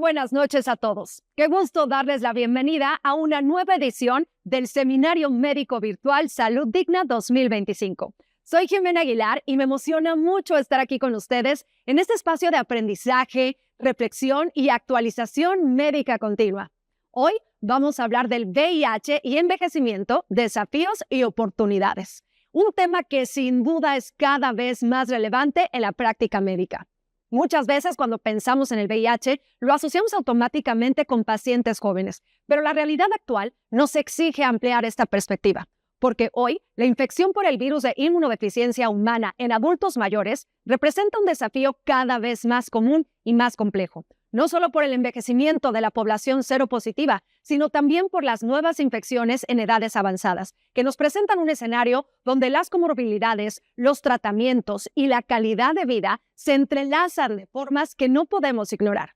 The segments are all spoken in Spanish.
buenas noches a todos. Qué gusto darles la bienvenida a una nueva edición del Seminario Médico Virtual Salud Digna 2025. Soy Jimena Aguilar y me emociona mucho estar aquí con ustedes en este espacio de aprendizaje, reflexión y actualización médica continua. Hoy vamos a hablar del VIH y envejecimiento, desafíos y oportunidades. Un tema que sin duda es cada vez más relevante en la práctica médica. Muchas veces cuando pensamos en el VIH, lo asociamos automáticamente con pacientes jóvenes, pero la realidad actual nos exige ampliar esta perspectiva, porque hoy la infección por el virus de inmunodeficiencia humana en adultos mayores representa un desafío cada vez más común y más complejo, no solo por el envejecimiento de la población seropositiva, sino también por las nuevas infecciones en edades avanzadas, que nos presentan un escenario donde las comorbilidades, los tratamientos y la calidad de vida se entrelazan de formas que no podemos ignorar.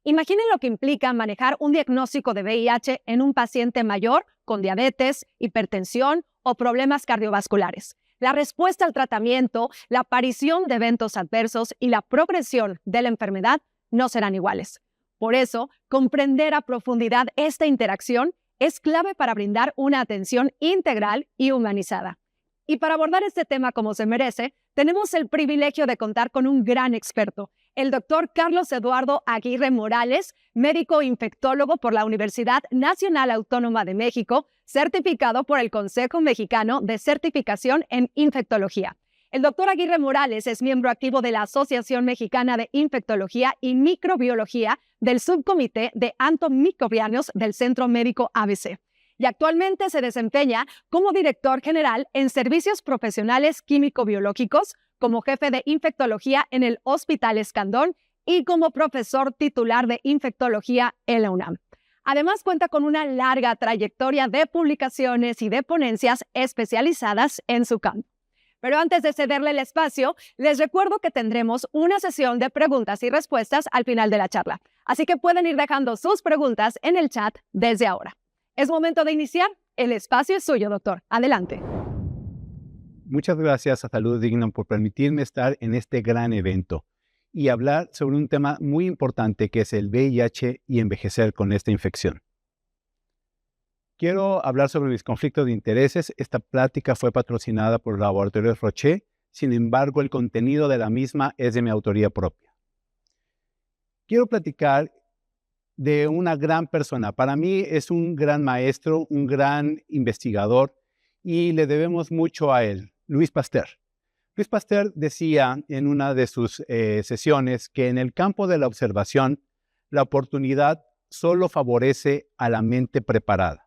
Imaginen lo que implica manejar un diagnóstico de VIH en un paciente mayor con diabetes, hipertensión o problemas cardiovasculares. La respuesta al tratamiento, la aparición de eventos adversos y la progresión de la enfermedad no serán iguales. Por eso, comprender a profundidad esta interacción es clave para brindar una atención integral y humanizada. Y para abordar este tema como se merece, tenemos el privilegio de contar con un gran experto, el doctor Carlos Eduardo Aguirre Morales, médico infectólogo por la Universidad Nacional Autónoma de México, certificado por el Consejo Mexicano de Certificación en Infectología. El doctor Aguirre Morales es miembro activo de la Asociación Mexicana de Infectología y Microbiología del Subcomité de Antimicrobianos del Centro Médico ABC. Y actualmente se desempeña como director general en servicios profesionales químico-biológicos, como jefe de infectología en el Hospital Escandón y como profesor titular de infectología en la UNAM. Además, cuenta con una larga trayectoria de publicaciones y de ponencias especializadas en su campo. Pero antes de cederle el espacio, les recuerdo que tendremos una sesión de preguntas y respuestas al final de la charla. Así que pueden ir dejando sus preguntas en el chat desde ahora. Es momento de iniciar. El espacio es suyo, doctor. Adelante. Muchas gracias a Salud Digna por permitirme estar en este gran evento y hablar sobre un tema muy importante que es el VIH y envejecer con esta infección. Quiero hablar sobre mis conflictos de intereses. Esta plática fue patrocinada por el Laboratorio Roche, sin embargo, el contenido de la misma es de mi autoría propia. Quiero platicar de una gran persona. Para mí es un gran maestro, un gran investigador y le debemos mucho a él, Louis Pasteur. Louis Pasteur decía en una de sus sesiones que en el campo de la observación, la oportunidad solo favorece a la mente preparada.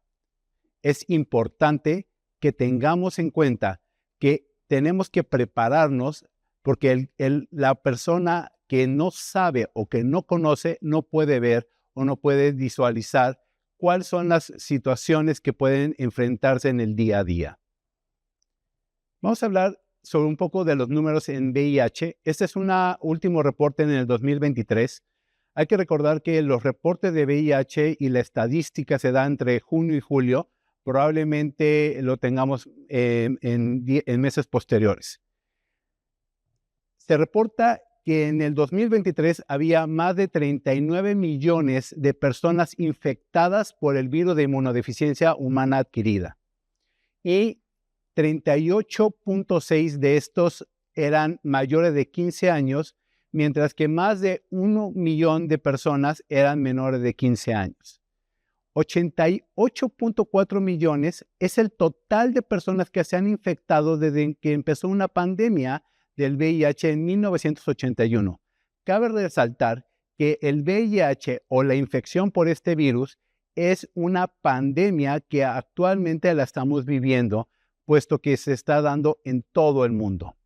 Es importante que tengamos en cuenta que tenemos que prepararnos porque la persona que no sabe o que no conoce no puede ver o no puede visualizar cuáles son las situaciones que pueden enfrentarse en el día a día. Vamos a hablar sobre un poco de los números en VIH. Este es un último reporte en el 2023. Hay que recordar que los reportes de VIH y la estadística se da entre junio y julio. Probablemente lo tengamos en meses posteriores. Se reporta que en el 2023 había más de 39 millones de personas infectadas por el virus de inmunodeficiencia humana adquirida. Y 38.6 de estos eran mayores de 15 años, mientras que más de 1 millón de personas eran menores de 15 años. 88.4 millones es el total de personas que se han infectado desde que empezó una pandemia del VIH en 1981. Cabe resaltar que el VIH o la infección por este virus es una pandemia que actualmente la estamos viviendo, puesto que se está dando en todo el mundo.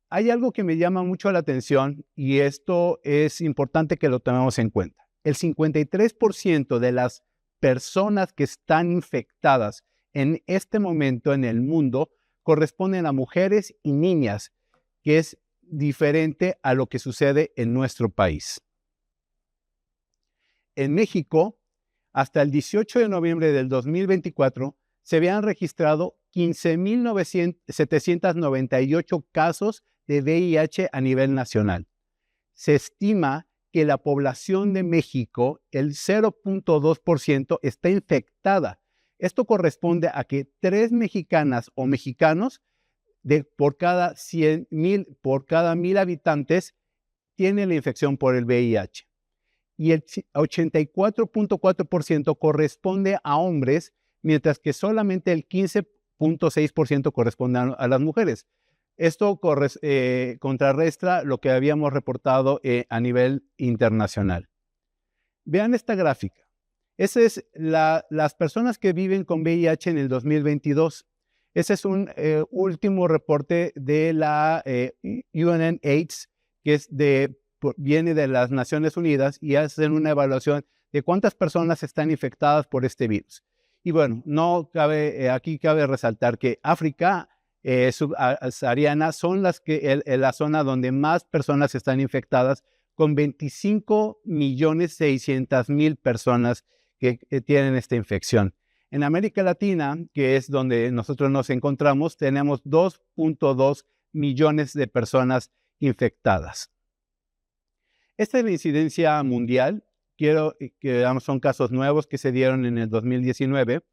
Hay algo que me llama mucho la atención y esto es importante que lo tomemos en cuenta. El 53% de las personas que están infectadas en este momento en el mundo corresponden a mujeres y niñas, que es diferente a lo que sucede en nuestro país. En México, hasta el 18 de noviembre del 2024, se habían registrado 15.798 casos de VIH a nivel nacional. Se estima que la población de México, el 0.2%, está infectada. Esto corresponde a que 3 mexicanas o mexicanos por cada 1,000 habitantes tienen la infección por el VIH. Y el 84.4% corresponde a hombres, mientras que solamente el 15.6% corresponde a las mujeres. Esto contrarresta lo que habíamos reportado a nivel internacional. Vean esta gráfica. Esa es las personas que viven con VIH en el 2022. Ese es un último reporte de la UNAIDS, que viene de las Naciones Unidas, y hacen una evaluación de cuántas personas están infectadas por este virus. Y bueno, aquí cabe resaltar que África subsahariana son la zona donde más personas están infectadas, con 25.600.000 personas que tienen esta infección. En América Latina, que es donde nosotros nos encontramos, tenemos 2.2 millones de personas infectadas. Esta es la incidencia mundial. Quiero que veamos, son casos nuevos que se dieron en el 2019.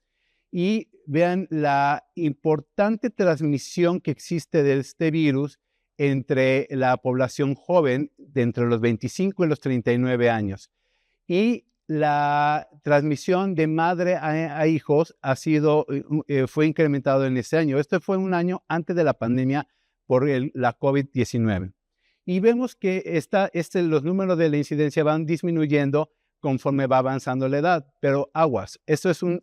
Y vean la importante transmisión que existe de este virus entre la población joven de entre los 25 y los 39 años. Y la transmisión de madre a hijos fue incrementado en ese año. Este fue un año antes de la pandemia por la COVID-19. Y vemos que los números de la incidencia van disminuyendo conforme va avanzando la edad, pero aguas, eso es un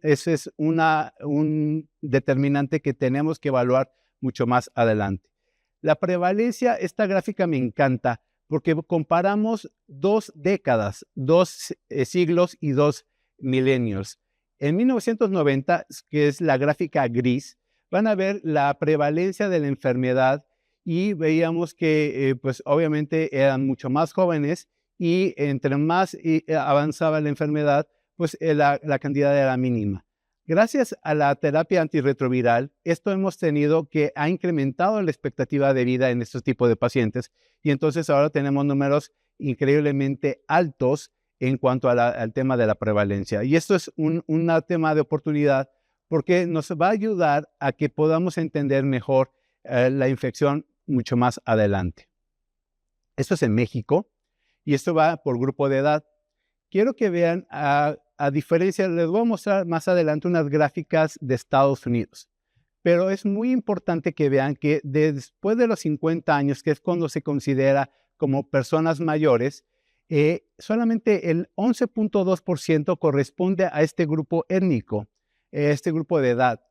determinante que tenemos que evaluar mucho más adelante. La prevalencia, esta gráfica me encanta porque comparamos 2 décadas, 2 siglos y 2 milenios. En 1990, que es la gráfica gris, van a ver la prevalencia de la enfermedad y veíamos que pues obviamente eran mucho más jóvenes, y entre más avanzaba la enfermedad, pues la cantidad era mínima. Gracias a la terapia antirretroviral, esto hemos tenido que ha incrementado la expectativa de vida en estos tipos de pacientes, y entonces ahora tenemos números increíblemente altos en cuanto al tema de la prevalencia. Y esto es un tema de oportunidad porque nos va a ayudar a que podamos entender mejor la infección mucho más adelante. Esto es en México. Y esto va por grupo de edad. Quiero que vean, a diferencia, les voy a mostrar más adelante unas gráficas de Estados Unidos. Pero es muy importante que vean que después de los 50 años, que es cuando se considera como personas mayores, solamente el 11.2% corresponde a este grupo étnico, este grupo de edad.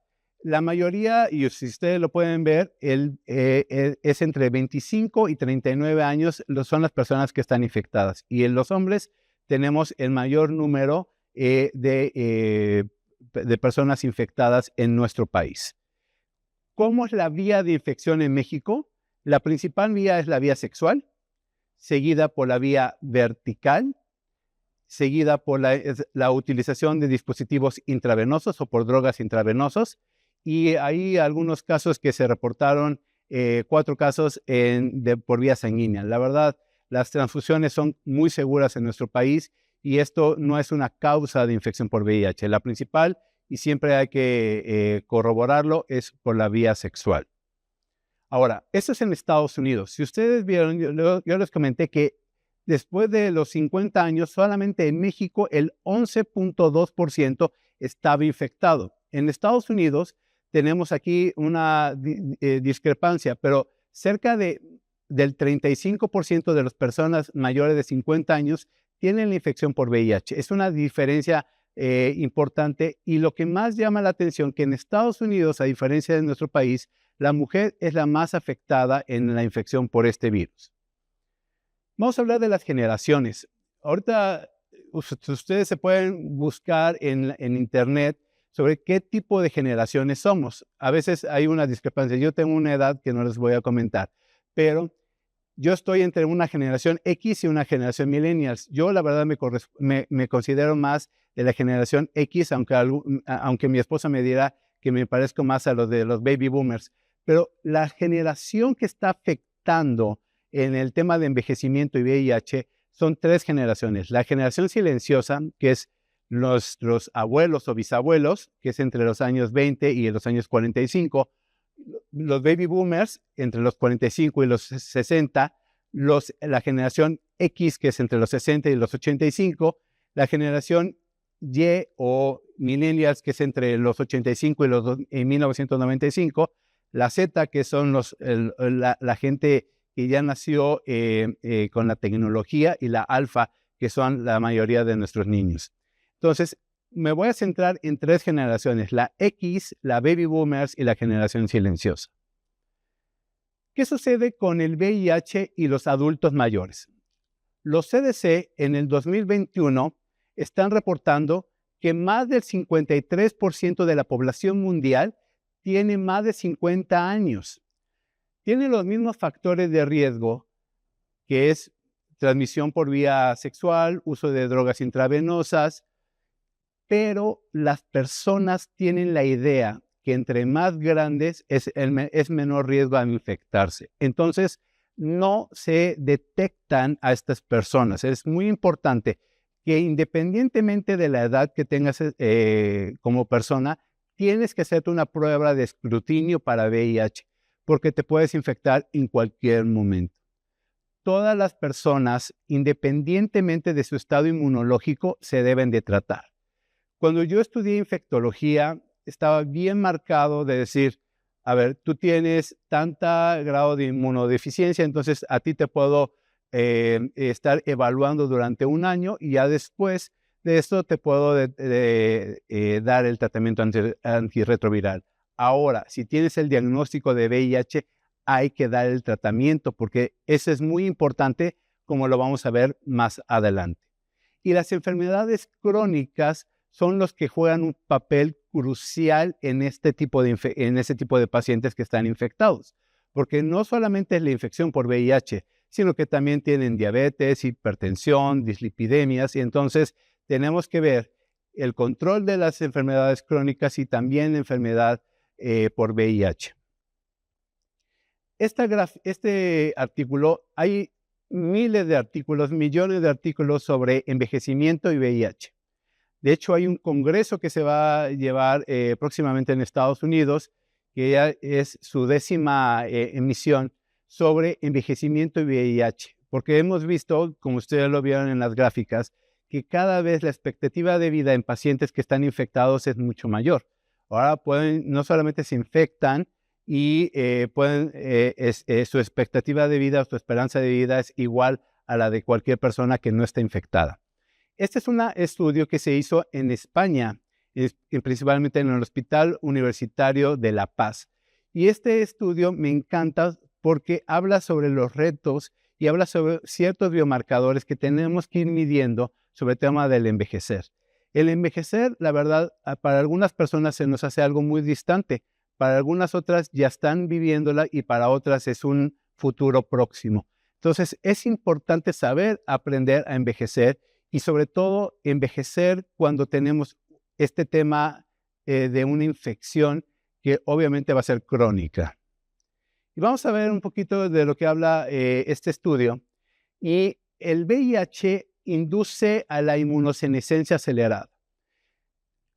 La mayoría, y si ustedes lo pueden ver, es entre 25 y 39 años, son las personas que están infectadas. Y en los hombres tenemos el mayor número de personas infectadas en nuestro país. ¿Cómo es la vía de infección en México? La principal vía es la vía sexual, seguida por la vía vertical, seguida por la utilización de dispositivos intravenosos o por drogas intravenosos. Y hay algunos casos que se reportaron, 4 casos por vía sanguínea. La verdad, las transfusiones son muy seguras en nuestro país y esto no es una causa de infección por VIH. La principal, y siempre hay que corroborarlo, es por la vía sexual. Ahora, esto es en Estados Unidos. Si ustedes vieron, yo les comenté que después de los 50 años, solamente en México el 11.2% estaba infectado. En Estados Unidos tenemos aquí una discrepancia, pero cerca del 35% de las personas mayores de 50 años tienen la infección por VIH. Es una diferencia importante, y lo que más llama la atención que en Estados Unidos, a diferencia de nuestro país, la mujer es la más afectada en la infección por este virus. Vamos a hablar de las generaciones. Ahorita ustedes se pueden buscar en internet sobre qué tipo de generaciones somos. A veces hay una discrepancia. Yo tengo una edad que no les voy a comentar, pero yo estoy entre una generación X y una generación millennials. Yo, la verdad, me considero más de la generación X, aunque mi esposa me dirá que me parezco más a los de los baby boomers. Pero la generación que está afectando en el tema de envejecimiento y VIH son 3 generaciones. La generación silenciosa, que es nuestros abuelos o bisabuelos, que es entre los años 20 y los años 45, los baby boomers entre los 45 y los 60, la generación X, que es entre los 60 y los 85, la generación Y o millennials, que es entre los 85 y los 1995, la Z, que son la gente que ya nació con la tecnología, y la alfa, que son la mayoría de nuestros niños. Entonces, me voy a centrar en 3 generaciones, la X, la baby boomers y la generación silenciosa. ¿Qué sucede con el VIH y los adultos mayores? Los CDC en el 2021 están reportando que más del 53% de la población mundial tiene más de 50 años. Tiene los mismos factores de riesgo, que es transmisión por vía sexual, uso de drogas intravenosas, pero las personas tienen la idea que entre más grandes es menor riesgo a infectarse. Entonces, no se detectan a estas personas. Es muy importante que independientemente de la edad que tengas como persona, tienes que hacerte una prueba de escrutinio para VIH, porque te puedes infectar en cualquier momento. Todas las personas, independientemente de su estado inmunológico, se deben de tratar. Cuando yo estudié infectología, estaba bien marcado de decir, a ver, tú tienes tanta grado de inmunodeficiencia, entonces a ti te puedo estar evaluando durante un año, y ya después de esto te puedo dar el tratamiento antirretroviral. Ahora, si tienes el diagnóstico de VIH, hay que dar el tratamiento, porque eso es muy importante, como lo vamos a ver más adelante. Y las enfermedades crónicas son los que juegan un papel crucial en este tipo de pacientes que están infectados, porque no solamente es la infección por VIH, sino que también tienen diabetes, hipertensión, dislipidemias, y entonces tenemos que ver el control de las enfermedades crónicas y también la enfermedad por VIH. Este artículo, hay miles de artículos, millones de artículos sobre envejecimiento y VIH. De hecho, hay un congreso que se va a llevar próximamente en Estados Unidos, que ya es su 10ª emisión sobre envejecimiento y VIH, porque hemos visto, como ustedes lo vieron en las gráficas, que cada vez la expectativa de vida en pacientes que están infectados es mucho mayor. Ahora no solamente se infectan y su expectativa de vida, su esperanza de vida es igual a la de cualquier persona que no está infectada. Este es un estudio que se hizo en España, principalmente en el Hospital Universitario de La Paz. Y este estudio me encanta porque habla sobre los retos y habla sobre ciertos biomarcadores que tenemos que ir midiendo sobre el tema del envejecer. El envejecer, la verdad, para algunas personas se nos hace algo muy distante, para algunas otras ya están viviéndola y para otras es un futuro próximo. Entonces, es importante saber aprender a envejecer, y sobre todo envejecer cuando tenemos este tema de una infección que obviamente va a ser crónica. Y vamos a ver un poquito de lo que habla este estudio. Y el VIH induce a la inmunosenescencia acelerada.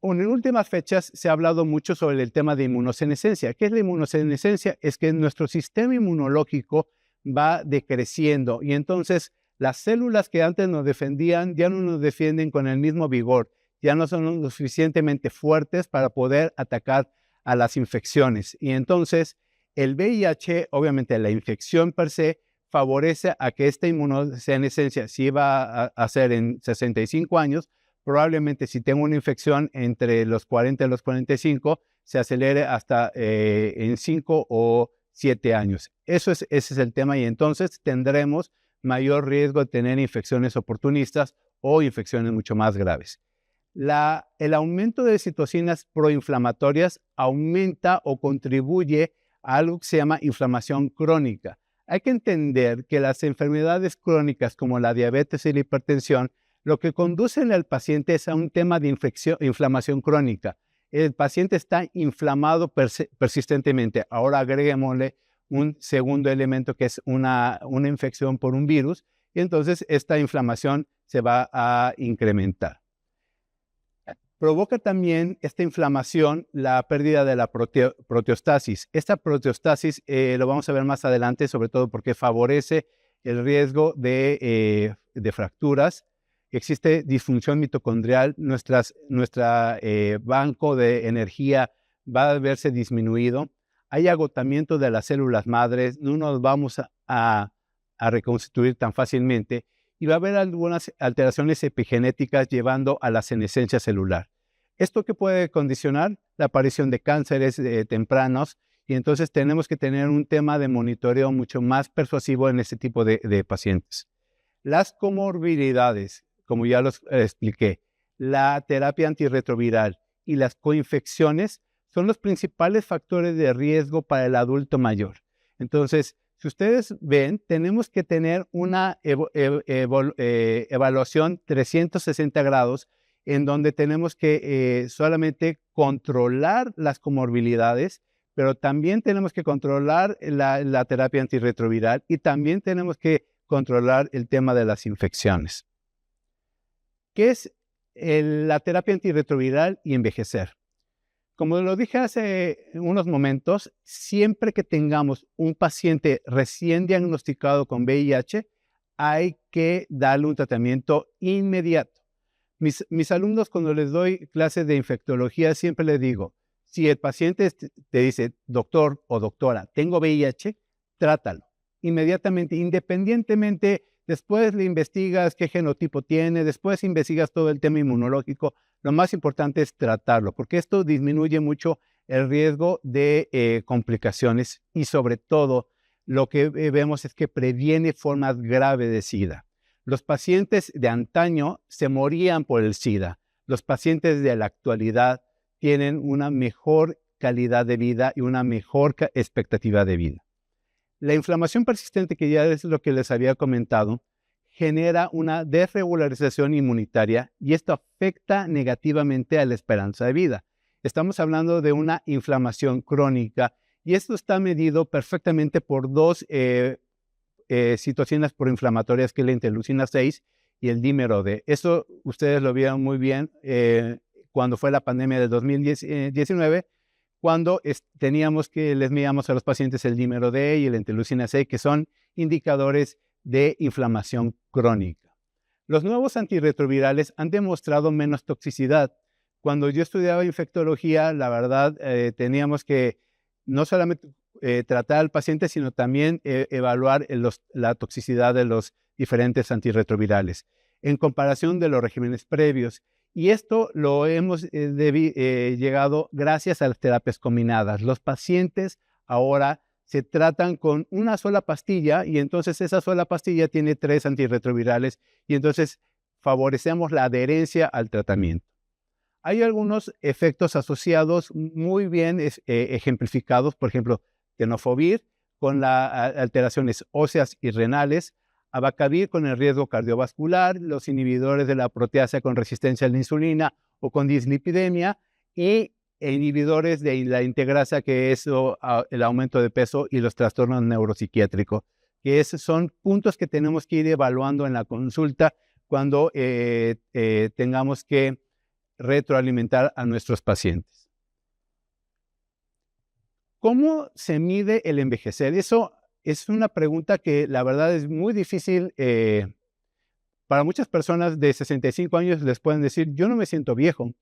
En últimas fechas se ha hablado mucho sobre el tema de inmunosenescencia. ¿Qué es la inmunosenescencia? Es que nuestro sistema inmunológico va decreciendo, y entonces las células que antes nos defendían ya no nos defienden con el mismo vigor, ya no son lo suficientemente fuertes para poder atacar a las infecciones. Y entonces el VIH, obviamente la infección per se, favorece a que esta inmunosenescencia, si va a ser en 65 años, probablemente si tengo una infección entre los 40 y los 45, se acelere hasta en 5 o 7 años. Ese es el tema, y entonces tendremos mayor riesgo de tener infecciones oportunistas o infecciones mucho más graves. El aumento de citocinas proinflamatorias aumenta o contribuye a algo que se llama inflamación crónica. Hay que entender que las enfermedades crónicas como la diabetes y la hipertensión, lo que conducen al paciente es a un tema de inflamación crónica. El paciente está inflamado persistentemente. Ahora agreguémosle un segundo elemento que es una infección por un virus, y y entonces esta inflamación se va a incrementar. Provoca también esta inflamación la pérdida de la proteostasis. Esta proteostasis lo vamos a ver más adelante, sobre todo porque favorece el riesgo de fracturas. Existe disfunción mitocondrial, nuestro banco de energía va a verse disminuido. Hay agotamiento de las células madres, no nos vamos a reconstituir tan fácilmente y va a haber algunas alteraciones epigenéticas llevando a la senescencia celular. ¿Esto qué puede condicionar? La aparición de cánceres tempranos, y entonces tenemos que tener un tema de monitoreo mucho más persuasivo en este tipo de pacientes. Las comorbilidades, como ya los expliqué, la terapia antirretroviral y las coinfecciones son los principales factores de riesgo para el adulto mayor. Entonces, si ustedes ven, tenemos que tener una evaluación 360 grados en donde tenemos que solamente controlar las comorbilidades, pero también tenemos que controlar la terapia antirretroviral y también tenemos que controlar el tema de las infecciones. ¿Qué es la terapia antirretroviral y envejecer? Como lo dije hace unos momentos, siempre que tengamos un paciente recién diagnosticado con VIH, hay que darle un tratamiento inmediato. Mis alumnos, cuando les doy clases de infectología, siempre les digo, si el paciente te dice, doctor o doctora, tengo VIH, trátalo inmediatamente, independientemente. Después le investigas qué genotipo tiene, después investigas todo el tema inmunológico. Lo más importante es tratarlo, porque esto disminuye mucho el riesgo de complicaciones y sobre todo lo que vemos es que previene formas graves de SIDA. Los pacientes de antaño se morían por el SIDA. Los pacientes de la actualidad tienen una mejor calidad de vida y una mejor expectativa de vida. La inflamación persistente, que ya es lo que les había comentado, genera una desregularización inmunitaria y esto afecta negativamente a la esperanza de vida. Estamos hablando de una inflamación crónica y esto está medido perfectamente por dos citocinas proinflamatorias, que es la interleucina 6 y el dímero D. Eso ustedes lo vieron muy bien cuando fue la pandemia del 2019, cuando les medíamos a los pacientes el dímero D y la interleucina 6, que son indicadores de inflamación crónica. Los nuevos antirretrovirales han demostrado menos toxicidad. Cuando yo estudiaba infectología, la verdad, teníamos que no solamente tratar al paciente, sino también evaluar la toxicidad de los diferentes antirretrovirales en comparación de los regímenes previos. Y esto lo hemos llegado gracias a las terapias combinadas. Los pacientes ahora se tratan con una sola pastilla y entonces esa sola pastilla tiene 3 antirretrovirales y entonces favorecemos la adherencia al tratamiento. Hay algunos efectos asociados muy bien ejemplificados, por ejemplo, tenofovir con las alteraciones óseas y renales, abacavir con el riesgo cardiovascular, los inhibidores de la proteasa con resistencia a la insulina o con dislipidemia y inhibidores de la integrasa, que es el aumento de peso y los trastornos neuropsiquiátricos, que son puntos que tenemos que ir evaluando en la consulta cuando tengamos que retroalimentar a nuestros pacientes. ¿Cómo se mide el envejecer? Eso es una pregunta que la verdad es muy difícil. Para muchas personas de 65 años les pueden decir, yo no me siento viejo.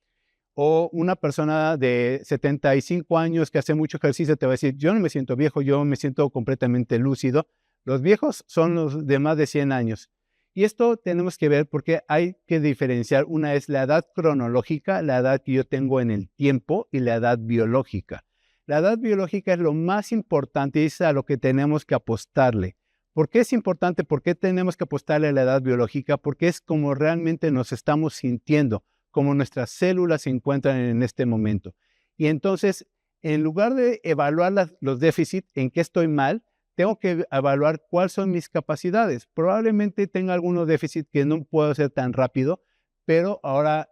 O una persona de 75 años que hace mucho ejercicio te va a decir, yo no me siento viejo, yo me siento completamente lúcido. Los viejos son los de más de 100 años. Y esto tenemos que ver porque hay que diferenciar. Una es la edad cronológica, la edad que yo tengo en el tiempo, y la edad biológica. La edad biológica es lo más importante y es a lo que tenemos que apostarle. ¿Por qué es importante? ¿Por qué tenemos que apostarle a la edad biológica? Porque es como realmente nos estamos sintiendo, como nuestras células se encuentran en este momento. Y entonces, en lugar de evaluar los déficits, en qué estoy mal, tengo que evaluar cuáles son mis capacidades. Probablemente tenga algunos déficits que no puedo hacer tan rápido, pero ahora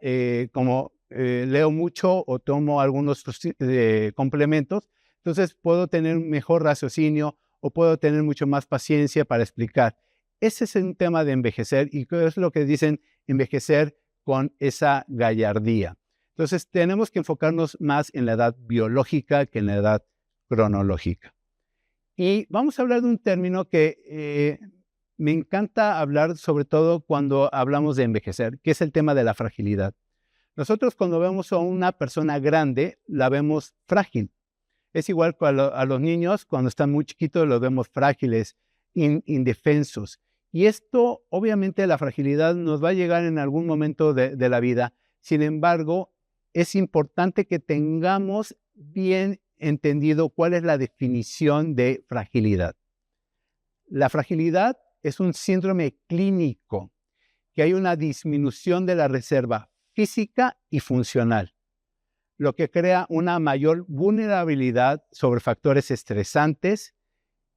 como leo mucho o tomo algunos complementos, entonces puedo tener un mejor raciocinio o puedo tener mucho más paciencia para explicar. Ese es un tema de envejecer y es lo que dicen envejecer con esa gallardía. Entonces, tenemos que enfocarnos más en la edad biológica que en la edad cronológica. Y vamos a hablar de un término que me encanta hablar, sobre todo cuando hablamos de envejecer, que es el tema de la fragilidad. Nosotros cuando vemos a una persona grande, la vemos frágil. Es igual que a los niños, cuando están muy chiquitos, los vemos frágiles, indefensos. Y esto, obviamente, la fragilidad nos va a llegar en algún momento de la vida. Sin embargo, es importante que tengamos bien entendido cuál es la definición de fragilidad. La fragilidad es un síndrome clínico, que hay una disminución de la reserva física y funcional, lo que crea una mayor vulnerabilidad sobre factores estresantes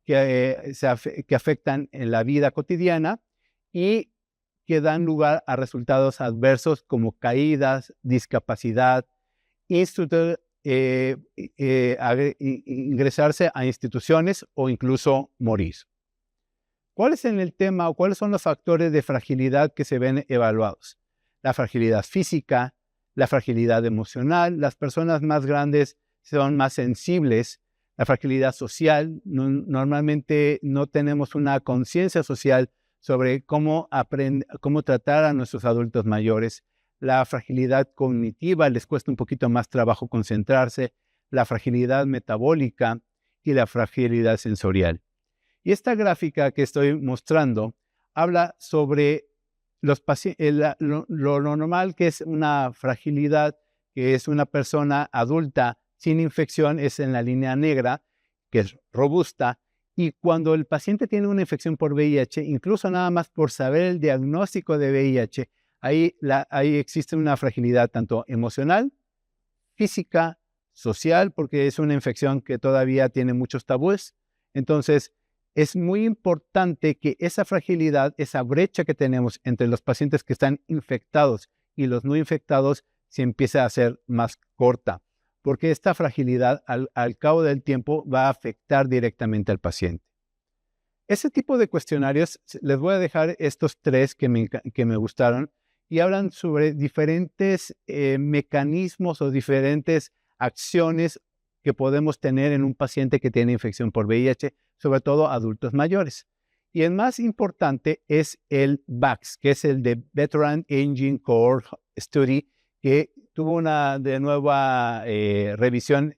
que afectan en la vida cotidiana y que dan lugar a resultados adversos como caídas, discapacidad, ingresarse a instituciones o incluso morir. ¿Cuál es el tema o cuáles son los factores de fragilidad que se ven evaluados? La fragilidad física, la fragilidad emocional. Las personas más grandes son más sensibles. La fragilidad social. Normalmente no tenemos una conciencia social sobre cómo tratar a nuestros adultos mayores. La fragilidad cognitiva, les cuesta un poquito más trabajo concentrarse. La fragilidad metabólica y la fragilidad sensorial. Y esta gráfica que estoy mostrando habla sobre lo normal que es una fragilidad, que es una persona adulta sin infección, es en la línea negra, que es robusta. Y cuando el paciente tiene una infección por VIH, incluso nada más por saber el diagnóstico de VIH, ahí existe una fragilidad tanto emocional, física, social, porque es una infección que todavía tiene muchos tabúes. Entonces, es muy importante que esa fragilidad, esa brecha que tenemos entre los pacientes que están infectados y los no infectados, se empiece a hacer más corta, porque esta fragilidad al cabo del tiempo va a afectar directamente al paciente. Ese tipo de cuestionarios, les voy a dejar estos 3 que me gustaron y hablan sobre diferentes mecanismos o diferentes acciones que podemos tener en un paciente que tiene infección por VIH, sobre todo adultos mayores. Y el más importante es el VAX, que es el de Veteran Aging Cohort Study, que tuvo una de nueva revisión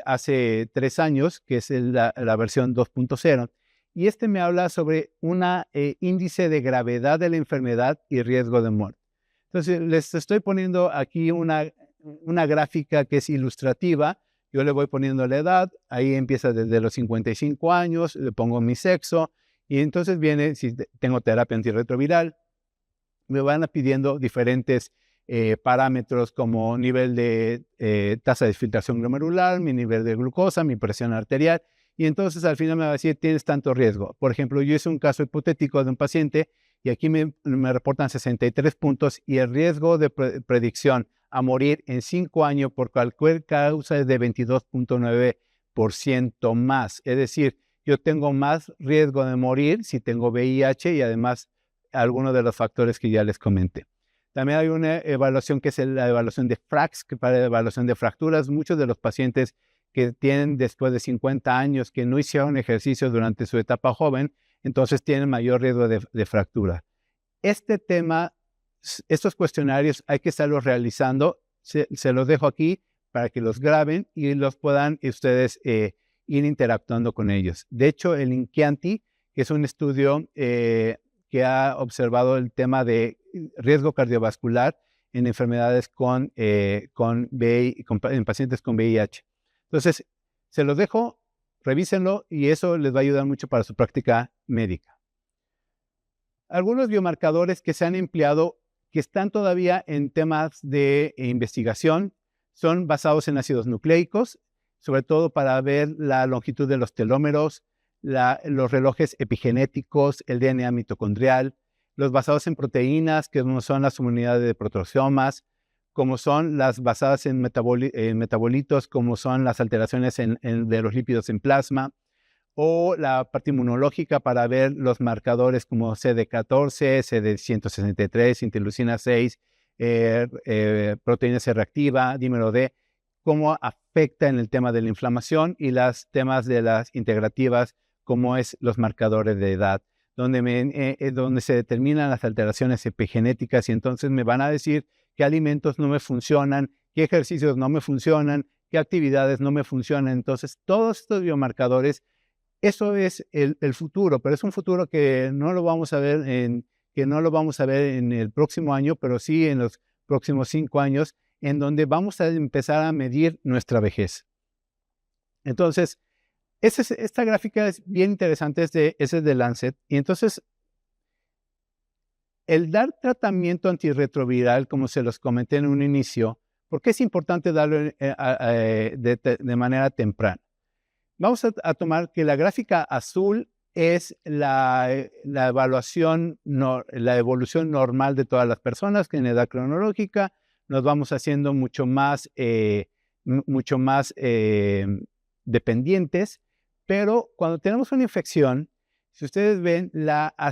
hace 3 años, que es la versión 2.0. Y este me habla sobre un índice de gravedad de la enfermedad y riesgo de muerte. Entonces, les estoy poniendo aquí una gráfica que es ilustrativa. Yo le voy poniendo la edad, ahí empieza desde los 55 años, le pongo mi sexo, y entonces viene, si tengo terapia antirretroviral, me van pidiendo diferentes parámetros como nivel de tasa de filtración glomerular, mi nivel de glucosa, mi presión arterial, y entonces al final me va a decir, tienes tanto riesgo. Por ejemplo, yo hice un caso hipotético de un paciente, y aquí me reportan 63 puntos, y el riesgo de predicción a morir en 5 años por cualquier causa es de 22.9% más. Es decir, yo tengo más riesgo de morir si tengo VIH y además algunos de los factores que ya les comenté. También hay una evaluación que es la evaluación de FRAX, que para la evaluación de fracturas. Muchos de los pacientes que tienen después de 50 años que no hicieron ejercicio durante su etapa joven, entonces tienen mayor riesgo de fractura. Este tema, estos cuestionarios hay que estarlos realizando. Se los dejo aquí para que los graben y los puedan ustedes ir interactuando con ellos. De hecho, el INCIANTI, que es un estudio que ha observado el tema de riesgo cardiovascular en enfermedades en pacientes con VIH. Entonces, se los dejo, revísenlo y eso les va a ayudar mucho para su práctica médica. Algunos biomarcadores que se han empleado que están todavía en temas de investigación son basados en ácidos nucleicos, sobre todo para ver la longitud de los telómeros, los relojes epigenéticos, el DNA mitocondrial, los basados en proteínas, que son las unidades de proteosomas, como son las basadas en metabolitos, como son las alteraciones de los lípidos en plasma, o la parte inmunológica para ver los marcadores como CD14, CD163, interleucina 6, proteína C reactiva, dímero D, cómo afecta en el tema de la inflamación y los temas de las integrativas, como es los marcadores de edad, donde se determinan las alteraciones epigenéticas y entonces me van a decir qué alimentos no me funcionan, qué ejercicios no me funcionan, qué actividades no me funcionan. Entonces, todos estos biomarcadores, eso es el futuro, pero es un futuro que no lo vamos a ver en el próximo año, pero sí en los próximos 5 años, en donde vamos a empezar a medir nuestra vejez. Entonces, esta gráfica es bien interesante, ese es de Lancet, y entonces el dar tratamiento antirretroviral, como se los comenté en un inicio, ¿por qué es importante darlo de manera temprana? Vamos a tomar que la gráfica azul es la evaluación, la evolución normal de todas las personas, que en edad cronológica nos vamos haciendo mucho más dependientes, pero cuando tenemos una infección, si ustedes ven,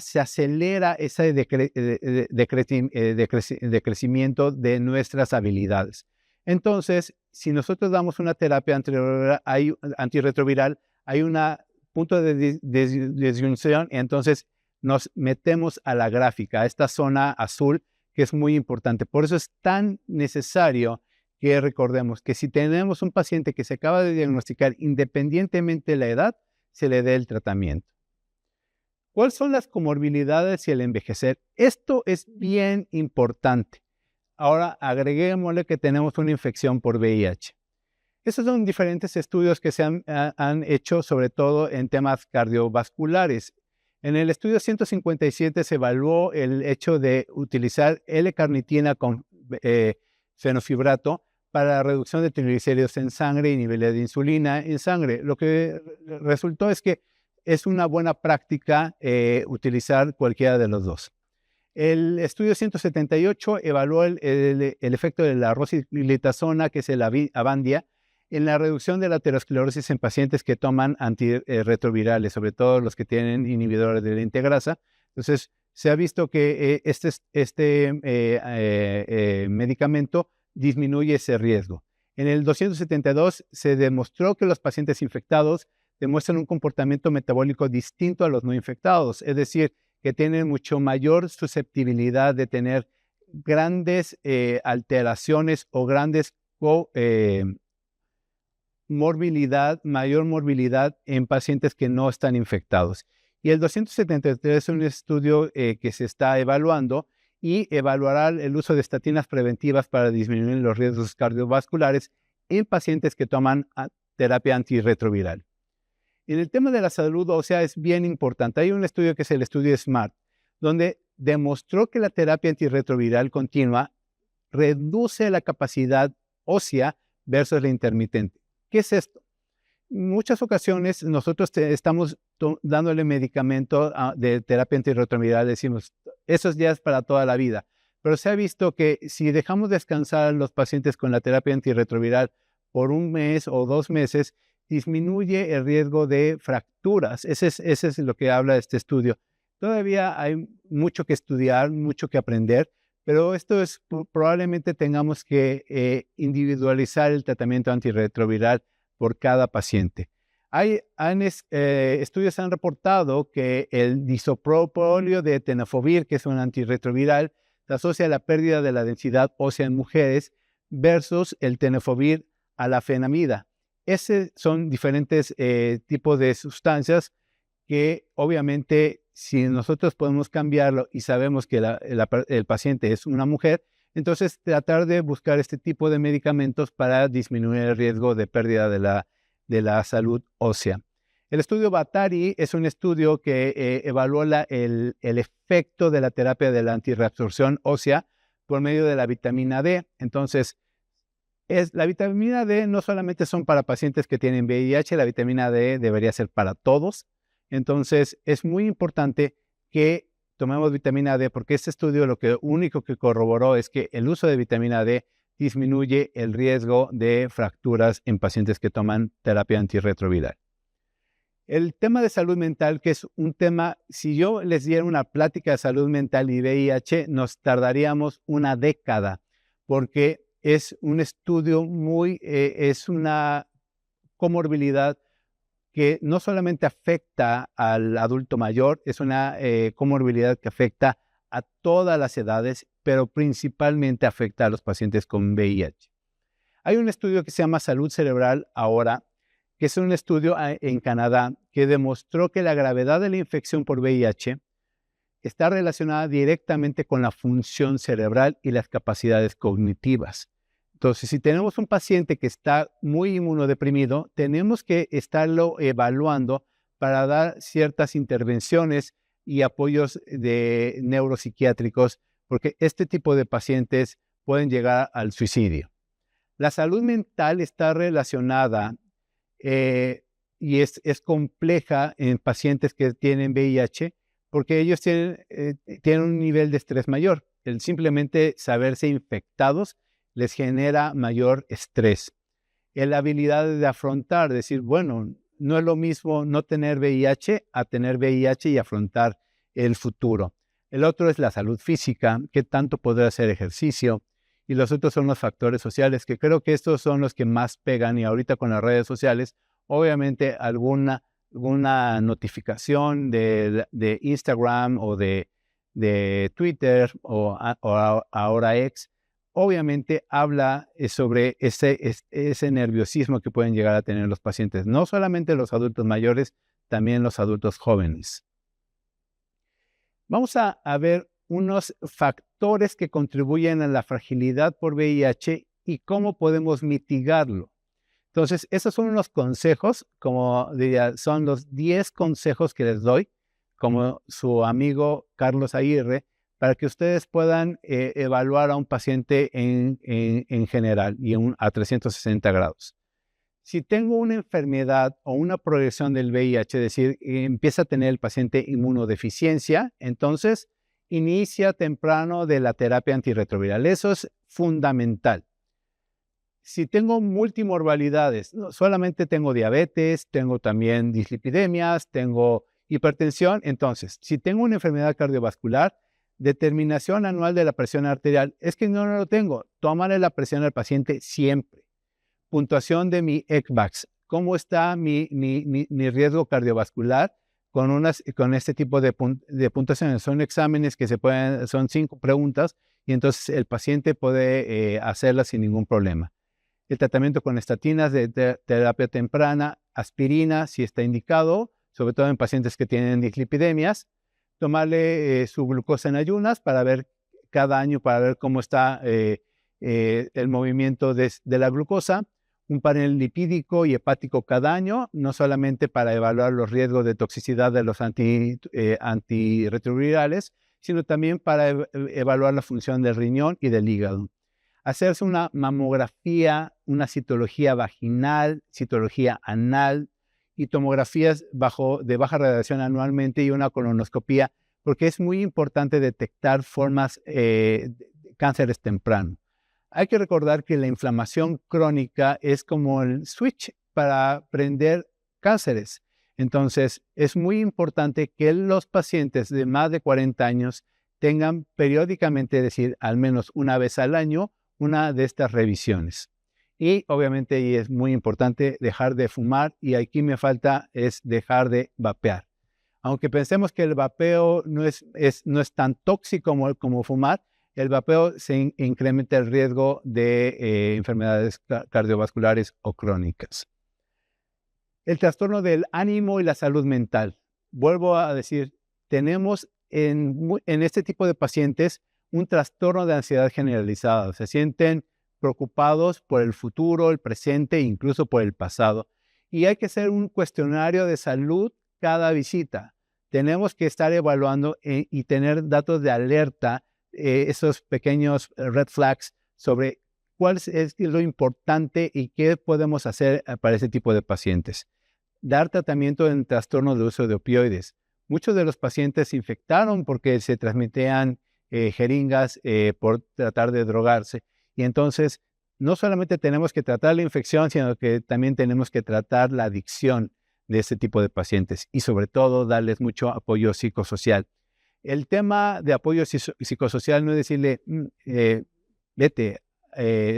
se acelera ese decrecimiento de nuestras habilidades. Entonces, si nosotros damos una terapia antirretroviral, hay un punto de disyunción, y entonces nos metemos a la gráfica, a esta zona azul, que es muy importante. Por eso es tan necesario que recordemos que si tenemos un paciente que se acaba de diagnosticar, independientemente de la edad, se le dé el tratamiento. ¿Cuáles son las comorbilidades y el envejecer? Esto es bien importante. Ahora agreguémosle que tenemos una infección por VIH. Estos son diferentes estudios que se han hecho, sobre todo en temas cardiovasculares. En el estudio 157 se evaluó el hecho de utilizar L-carnitina con fenofibrato para la reducción de triglicéridos en sangre y niveles de insulina en sangre. Lo que resultó es que es una buena práctica utilizar cualquiera de los dos. El estudio 178 evaluó el efecto de la rosiglitazona, que es el Avandia, en la reducción de la aterosclerosis en pacientes que toman antirretrovirales, sobre todo los que tienen inhibidores de la integrasa. Entonces, se ha visto que este medicamento disminuye ese riesgo. En el 272 se demostró que los pacientes infectados demuestran un comportamiento metabólico distinto a los no infectados, es decir, que tienen mucho mayor susceptibilidad de tener grandes alteraciones o grandes mayor morbilidad en pacientes que no están infectados. Y el 273 es un estudio que se está evaluando y evaluará el uso de estatinas preventivas para disminuir los riesgos cardiovasculares en pacientes que toman terapia antirretroviral. En el tema de la salud ósea es bien importante. Hay un estudio que es el estudio SMART, donde demostró que la terapia antirretroviral continua reduce la capacidad ósea versus la intermitente. ¿Qué es esto? En muchas ocasiones nosotros estamos dándole medicamento de terapia antirretroviral, decimos, eso ya es para toda la vida. Pero se ha visto que si dejamos descansar a los pacientes con la terapia antirretroviral por 1 mes o 2 meses, disminuye el riesgo de fracturas. Ese es lo que habla este estudio. Todavía hay mucho que estudiar, mucho que aprender, pero esto es, probablemente tengamos que individualizar el tratamiento antirretroviral por cada paciente. Estudios han reportado que el disoprolol de tenofovir, que es un antirretroviral, se asocia a la pérdida de la densidad ósea en mujeres versus el tenofovir a la fenamida. Esos son diferentes tipos de sustancias que obviamente si nosotros podemos cambiarlo y sabemos que el paciente es una mujer, entonces tratar de buscar este tipo de medicamentos para disminuir el riesgo de pérdida de la salud ósea. El estudio Batari es un estudio que evaluó el efecto de la terapia de la antirreabsorción ósea por medio de la vitamina D. Entonces, la vitamina D no solamente son para pacientes que tienen VIH, la vitamina D debería ser para todos. Entonces, es muy importante que tomemos vitamina D porque este estudio lo único que corroboró es que el uso de vitamina D disminuye el riesgo de fracturas en pacientes que toman terapia antirretroviral. El tema de salud mental, que es un tema, si yo les diera una plática de salud mental y VIH, nos tardaríamos una década, porque es un estudio es una comorbilidad que no solamente afecta al adulto mayor, es una comorbilidad que afecta a todas las edades, pero principalmente afecta a los pacientes con VIH. Hay un estudio que se llama Salud Cerebral Ahora, que es un estudio en Canadá que demostró que la gravedad de la infección por VIH está relacionada directamente con la función cerebral y las capacidades cognitivas. Entonces, si tenemos un paciente que está muy inmunodeprimido, tenemos que estarlo evaluando para dar ciertas intervenciones y apoyos neuropsiquiátricos, porque este tipo de pacientes pueden llegar al suicidio. La salud mental está relacionada y es compleja en pacientes que tienen VIH porque ellos tienen un nivel de estrés mayor. El simplemente saberse infectados les genera mayor estrés. La habilidad de afrontar, decir, bueno, no es lo mismo no tener VIH a tener VIH y afrontar el futuro. El otro es la salud física, qué tanto poder hacer ejercicio. Y los otros son los factores sociales, que creo que estos son los que más pegan. Y ahorita con las redes sociales, obviamente alguna notificación de Instagram o de Twitter o ahora X, obviamente habla sobre ese nerviosismo que pueden llegar a tener los pacientes. No solamente los adultos mayores, también los adultos jóvenes. Vamos a ver unos factores que contribuyen a la fragilidad por VIH y cómo podemos mitigarlo. Entonces, esos son unos consejos, como diría, son los 10 consejos que les doy, como su amigo Carlos Aguirre, para que ustedes puedan evaluar a un paciente en general y a 360 grados. Si tengo una enfermedad o una progresión del VIH, es decir, empieza a tener el paciente inmunodeficiencia, entonces inicia temprano de la terapia antirretroviral. Eso es fundamental. Si tengo multimorbilidades, no solamente tengo diabetes, tengo también dislipidemias, tengo hipertensión, entonces, si tengo una enfermedad cardiovascular, determinación anual de la presión arterial, es que no lo tengo, tómale la presión al paciente siempre. Puntuación de mi ECVAX, cómo está mi riesgo cardiovascular con este tipo de puntuaciones. Son exámenes que son 5 preguntas y entonces el paciente puede hacerlas sin ningún problema. El tratamiento con estatinas de terapia temprana, aspirina si está indicado, sobre todo en pacientes que tienen dislipidemias. Tomarle su glucosa en ayunas para ver cada año, para ver cómo está el movimiento de la glucosa. Un panel lipídico y hepático cada año, no solamente para evaluar los riesgos de toxicidad de los antirretrovirales, sino también para evaluar la función del riñón y del hígado. Hacerse una mamografía, una citología vaginal, citología anal y tomografías de baja radiación anualmente y una colonoscopía, porque es muy importante detectar formas de cánceres tempranos. Hay que recordar que la inflamación crónica es como el switch para prender cánceres. Entonces, es muy importante que los pacientes de más de 40 años tengan periódicamente, es decir, al menos una vez al año, una de estas revisiones. Y obviamente, y es muy importante, dejar de fumar, y aquí me falta es dejar de vapear. Aunque pensemos que el vapeo no es tan tóxico como fumar, el vapeo se incrementa el riesgo de enfermedades cardiovasculares o crónicas. El trastorno del ánimo y la salud mental. Vuelvo a decir, tenemos en este tipo de pacientes un trastorno de ansiedad generalizada. Se sienten preocupados por el futuro, el presente e incluso por el pasado. Y hay que hacer un cuestionario de salud cada visita. Tenemos que estar evaluando y tener datos de alerta, esos pequeños red flags sobre cuál es lo importante y qué podemos hacer para ese tipo de pacientes. Dar tratamiento en trastorno de uso de opioides. Muchos de los pacientes se infectaron porque se transmitían jeringas por tratar de drogarse. Y entonces, no solamente tenemos que tratar la infección, sino que también tenemos que tratar la adicción. de este tipo de pacientes y sobre todo darles mucho apoyo psicosocial. El tema de apoyo psicosocial no es decirle, vete,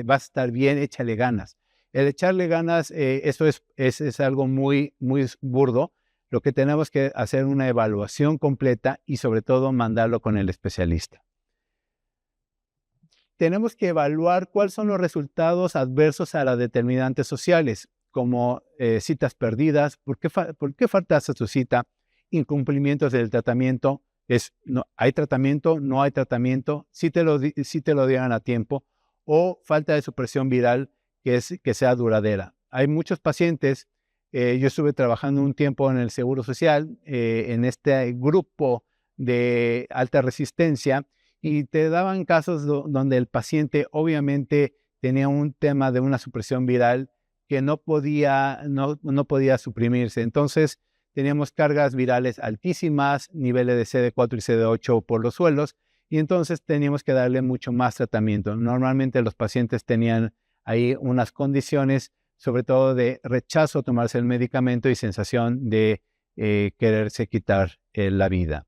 vas a estar bien, échale ganas. El echarle ganas, eso es algo muy, muy burdo. Lo que tenemos que hacer es una evaluación completa y sobre todo mandarlo con el especialista. Tenemos que evaluar cuáles son los resultados adversos a las determinantes sociales, como citas perdidas, ¿por qué faltaste a tu cita? Incumplimientos del tratamiento, hay tratamiento, no hay tratamiento, si te lo dieron a tiempo, o falta de supresión viral que sea duradera. Hay muchos pacientes, yo estuve trabajando un tiempo en el Seguro Social, en este grupo de alta resistencia, y te daban casos donde el paciente obviamente tenía un tema de una supresión viral que no podía suprimirse. Entonces teníamos cargas virales altísimas, niveles de CD4 y CD8 por los suelos, y entonces teníamos que darle mucho más tratamiento. Normalmente los pacientes tenían ahí unas condiciones, sobre todo de rechazo a tomarse el medicamento y sensación de quererse quitar la vida.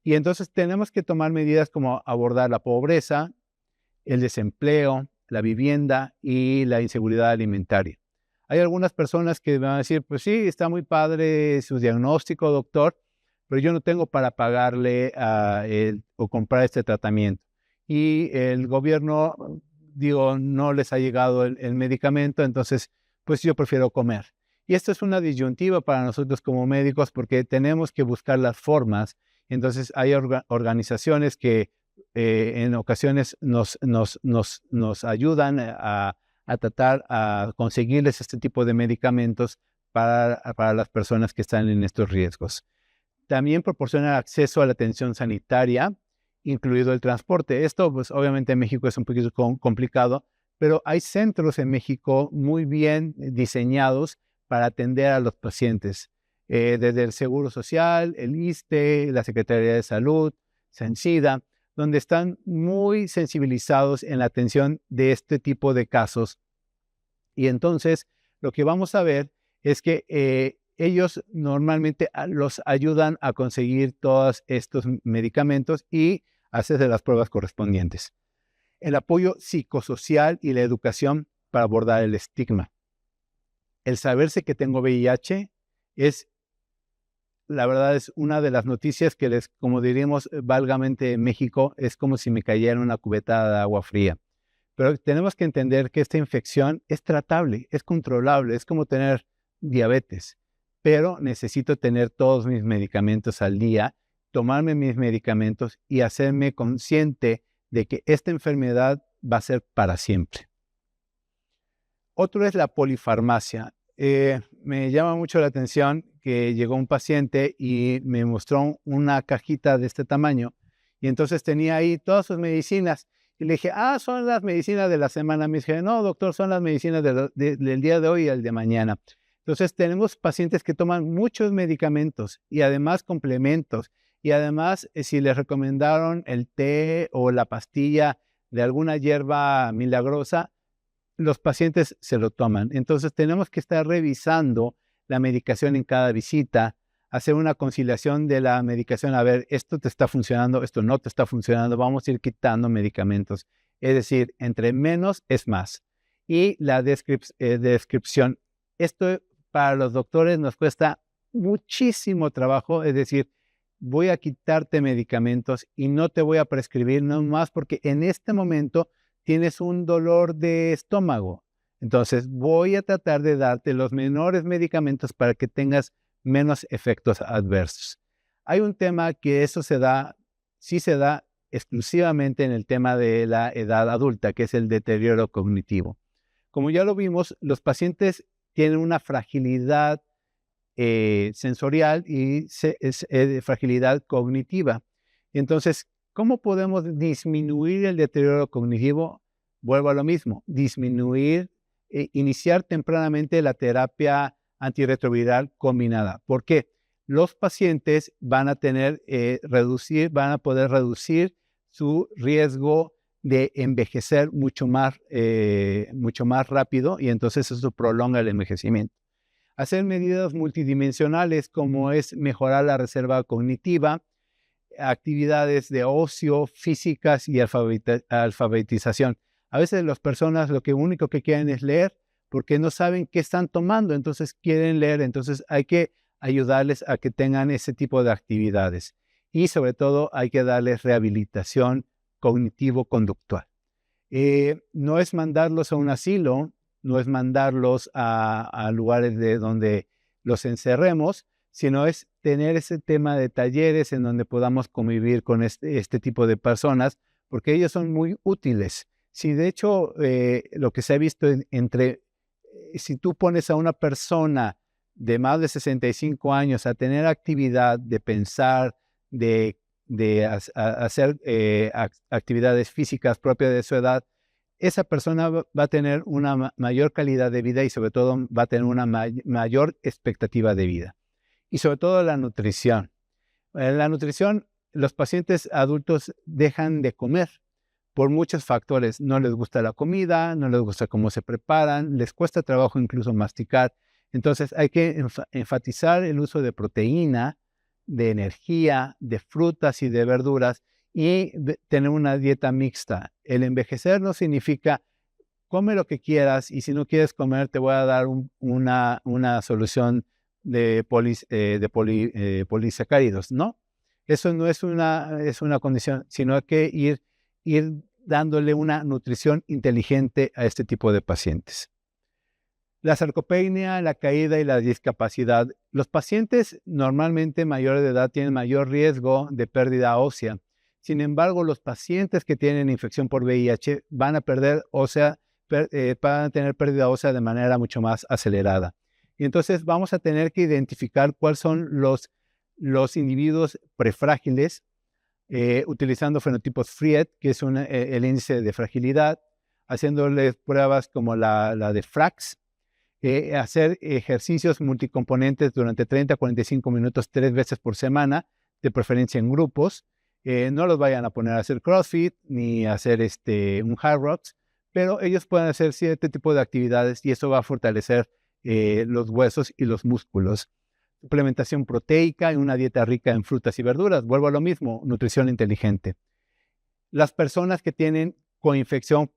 Y entonces tenemos que tomar medidas como abordar la pobreza, el desempleo, la vivienda y la inseguridad alimentaria. Hay algunas personas que van a decir, pues sí, está muy padre su diagnóstico, doctor, pero yo no tengo para pagarle o comprar este tratamiento. Y el gobierno, no les ha llegado el medicamento, entonces, pues yo prefiero comer. Y esto es una disyuntiva para nosotros como médicos porque tenemos que buscar las formas. Entonces, hay organizaciones que en ocasiones nos ayudan a tratar a conseguirles este tipo de medicamentos para las personas que están en estos riesgos. También proporcionan acceso a la atención sanitaria, incluido el transporte. Esto, pues, obviamente en México es un poquito complicado, pero hay centros en México muy bien diseñados para atender a los pacientes. Desde el Seguro Social, el ISSSTE, la Secretaría de Salud, SENSIDA, donde están muy sensibilizados en la atención de este tipo de casos. Y entonces lo que vamos a ver es que ellos normalmente los ayudan a conseguir todos estos medicamentos y hacerse las pruebas correspondientes. El apoyo psicosocial y la educación para abordar el estigma. El saberse que tengo VIH la verdad es una de las noticias que como diríamos válgamente en México, es como si me cayera una cubeta de agua fría. Pero tenemos que entender que esta infección es tratable, es controlable, es como tener diabetes. Pero necesito tener todos mis medicamentos al día, tomarme mis medicamentos y hacerme consciente de que esta enfermedad va a ser para siempre. Otro es la polifarmacia. Me llama mucho la atención que llegó un paciente y me mostró una cajita de este tamaño y entonces tenía ahí todas sus medicinas y le dije, son las medicinas de la semana. Me dije, no, doctor, son las medicinas del día de hoy y el de mañana. Entonces tenemos pacientes que toman muchos medicamentos y además complementos y además si les recomendaron el té o la pastilla de alguna hierba milagrosa, los pacientes se lo toman. Entonces tenemos que estar revisando la medicación en cada visita, hacer una conciliación de la medicación, a ver, esto te está funcionando, esto no te está funcionando, vamos a ir quitando medicamentos. Es decir, entre menos es más. Y la descripción, esto para los doctores nos cuesta muchísimo trabajo, es decir, voy a quitarte medicamentos y no te voy a prescribir nomás porque en este momento tienes un dolor de estómago. Entonces voy a tratar de darte los menores medicamentos para que tengas menos efectos adversos. Hay un tema que eso sí se da exclusivamente en el tema de la edad adulta, que es el deterioro cognitivo. Como ya lo vimos, los pacientes tienen una fragilidad sensorial y fragilidad cognitiva. Entonces, ¿cómo podemos disminuir el deterioro cognitivo? Vuelvo a lo mismo, iniciar tempranamente la terapia antirretroviral combinada. ¿Por qué? Los pacientes van a poder reducir su riesgo de envejecer mucho más rápido y entonces eso prolonga el envejecimiento. Hacer medidas multidimensionales como es mejorar la reserva cognitiva, actividades de ocio, físicas y alfabetización. A veces las personas lo único que quieren es leer porque no saben qué están tomando, entonces quieren leer, entonces hay que ayudarles a que tengan ese tipo de actividades. Y sobre todo hay que darles rehabilitación cognitivo-conductual. No es mandarlos a un asilo, no es mandarlos a lugares donde los encerremos, sino es tener ese tema de talleres en donde podamos convivir con este tipo de personas, porque ellos son muy útiles. Si de hecho lo que se ha visto si tú pones a una persona de más de 65 años a tener actividad de pensar, de hacer actividades físicas propias de su edad, esa persona va a tener una mayor calidad de vida y sobre todo va a tener una mayor expectativa de vida. Y sobre todo la nutrición. La nutrición, los pacientes adultos dejan de comer por muchos factores. No les gusta la comida, no les gusta cómo se preparan, les cuesta trabajo incluso masticar. Entonces hay que enfatizar el uso de proteína, de energía, de frutas y de verduras y tener una dieta mixta. El envejecer no significa come lo que quieras y si no quieres comer te voy a dar una solución de polisacáridos. No, eso no es una condición, sino que ir dándole una nutrición inteligente a este tipo de pacientes. La sarcopenia, la caída y la discapacidad. Los pacientes normalmente mayores de edad tienen mayor riesgo de pérdida ósea. Sin embargo, los pacientes que tienen infección por VIH van a perder ósea, van a tener pérdida ósea de manera mucho más acelerada. Y entonces vamos a tener que identificar cuáles son los individuos prefrágiles, utilizando fenotipos Fried, que es el índice de fragilidad, haciéndoles pruebas como la de FRAX, hacer ejercicios multicomponentes durante 30 a 45 minutos 3 veces por semana, de preferencia en grupos. No los vayan a poner a hacer CrossFit ni a hacer un Hard Rocks, pero ellos pueden hacer cierto tipo de actividades y eso va a fortalecer los huesos y los músculos. Suplementación proteica y una dieta rica en frutas y verduras. Vuelvo a lo mismo, nutrición inteligente. Las personas que tienen coinfección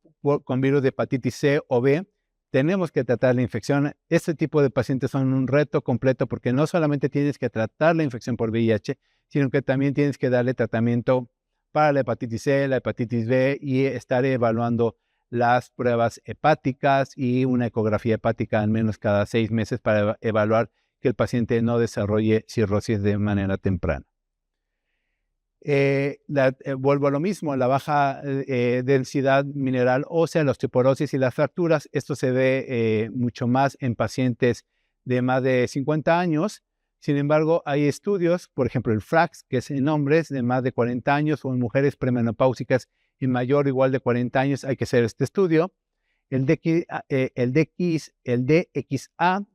con virus de hepatitis C o B, tenemos que tratar la infección. Este tipo de pacientes son un reto completo porque no solamente tienes que tratar la infección por VIH, sino que también tienes que darle tratamiento para la hepatitis C, la hepatitis B y estar evaluando las pruebas hepáticas y una ecografía hepática al menos cada 6 meses para evaluar que el paciente no desarrolle cirrosis de manera temprana. Vuelvo a lo mismo, la baja densidad mineral ósea, la osteoporosis y las fracturas. Esto se ve mucho más en pacientes de más de 50 años. Sin embargo, hay estudios, por ejemplo, el FRAX, que es en hombres de más de 40 años o en mujeres premenopáusicas en mayor o igual de 40 años. Hay que hacer este estudio. El DXA,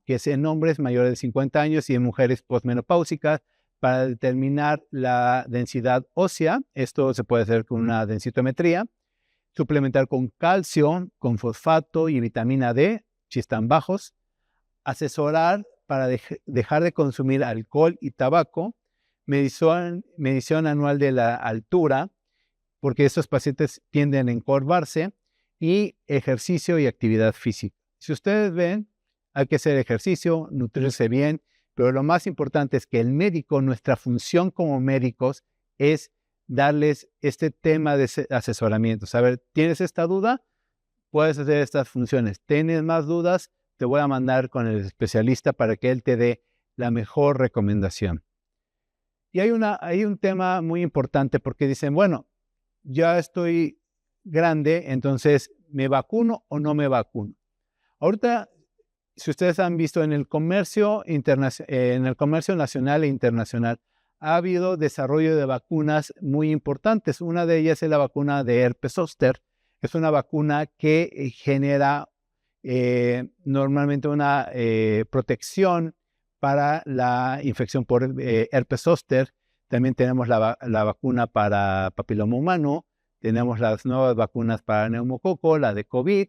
que es en hombres mayores de 50 años y en mujeres postmenopáusicas, para determinar la densidad ósea. Esto se puede hacer con una densitometría. Suplementar con calcio, con fosfato y vitamina D, si están bajos. Asesorar para dejar de consumir alcohol y tabaco. Medición anual de la altura, porque estos pacientes tienden a encorvarse. Y ejercicio y actividad física. Si ustedes ven, hay que hacer ejercicio, nutrirse bien, pero lo más importante es que el médico, nuestra función como médicos es darles este tema de asesoramiento. Saber, ¿tienes esta duda? Puedes hacer estas funciones. ¿Tienes más dudas? Te voy a mandar con el especialista para que él te dé la mejor recomendación. Y hay un tema muy importante porque dicen, bueno, ya estoy grande, entonces, ¿me vacuno o no me vacuno? Ahorita, si ustedes han visto en el comercio nacional e internacional, ha habido desarrollo de vacunas muy importantes. Una de ellas es la vacuna de herpes zóster. Es una vacuna que genera normalmente una protección para la infección por herpes zóster. También tenemos la vacuna para papiloma humano. Tenemos las nuevas vacunas para neumococo, la de COVID,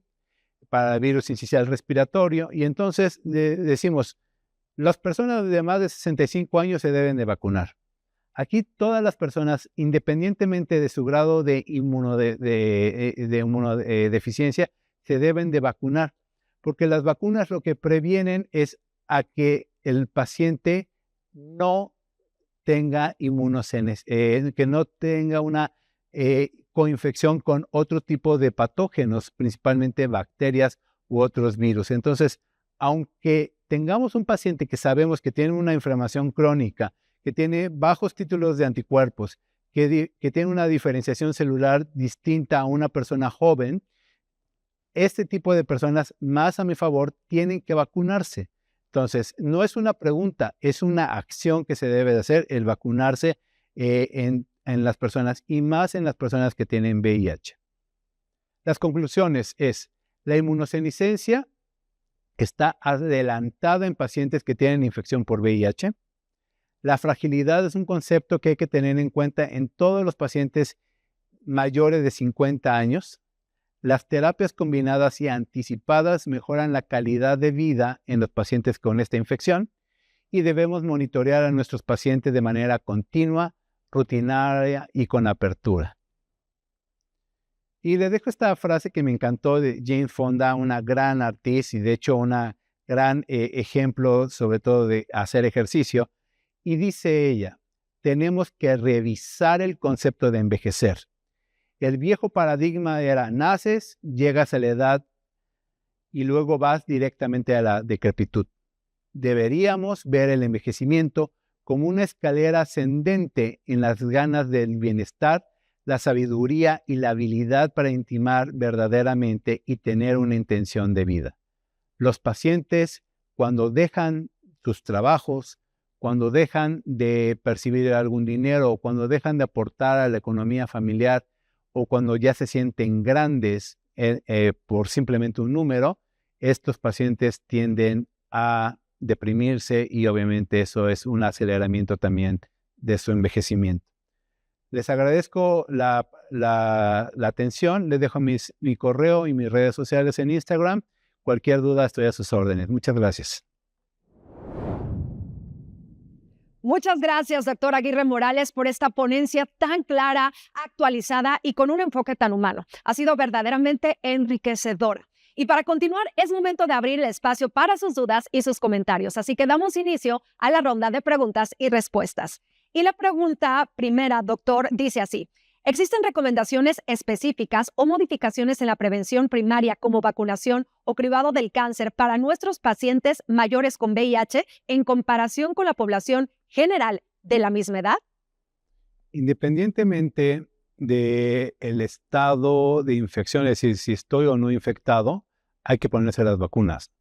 para virus incisional respiratorio. Y entonces decimos, Las personas de más de 65 años se deben de vacunar. Aquí todas las personas, independientemente de su grado de inmunodeficiencia, se deben de vacunar, porque las vacunas lo que previenen es a que el paciente no tenga que no tenga una coinfección con otro tipo de patógenos, principalmente bacterias u otros virus. Entonces, aunque tengamos un paciente que sabemos que tiene una inflamación crónica, que tiene bajos títulos de anticuerpos, que tiene una diferenciación celular distinta a una persona joven, este tipo de personas, más a mi favor, tienen que vacunarse. Entonces, no es una pregunta, es una acción que se debe de hacer, el vacunarse en las personas y más en las personas que tienen VIH. Las conclusiones es, la inmunosenescencia está adelantada en pacientes que tienen infección por VIH. La fragilidad es un concepto que hay que tener en cuenta en todos los pacientes mayores de 50 años. Las terapias combinadas y anticipadas mejoran la calidad de vida en los pacientes con esta infección y debemos monitorear a nuestros pacientes de manera continua, rutinaria y con apertura. Y le dejo esta frase que me encantó de Jane Fonda, una gran artista y de hecho una gran ejemplo sobre todo de hacer ejercicio. Y dice ella, tenemos que revisar el concepto de envejecer. El viejo paradigma era, naces, llegas a la edad y luego vas directamente a la decrepitud. Deberíamos ver el envejecimiento como una escalera ascendente en las ganas del bienestar, la sabiduría y la habilidad para intimar verdaderamente y tener una intención de vida. Los pacientes, cuando dejan sus trabajos, cuando dejan de percibir algún dinero o cuando dejan de aportar a la economía familiar o cuando ya se sienten grandes por simplemente un número, estos pacientes tienden a deprimirse y obviamente eso es un aceleramiento también de su envejecimiento. Les agradezco la atención, les dejo mi correo y mis redes sociales en Instagram. Cualquier duda estoy a sus órdenes. Muchas gracias. Muchas gracias, doctor Aguirre Morales, por esta ponencia tan clara, actualizada y con un enfoque tan humano. Ha sido verdaderamente enriquecedora. Y para continuar, es momento de abrir el espacio para sus dudas y sus comentarios. Así que damos inicio a la ronda de preguntas y respuestas. Y la pregunta primera, doctor, dice así. ¿Existen recomendaciones específicas o modificaciones en la prevención primaria como vacunación o cribado del cáncer para nuestros pacientes mayores con VIH en comparación con la población general de la misma edad? Independientemente del estado de infección, es decir, si estoy o no infectado, hay que ponerse las vacunas.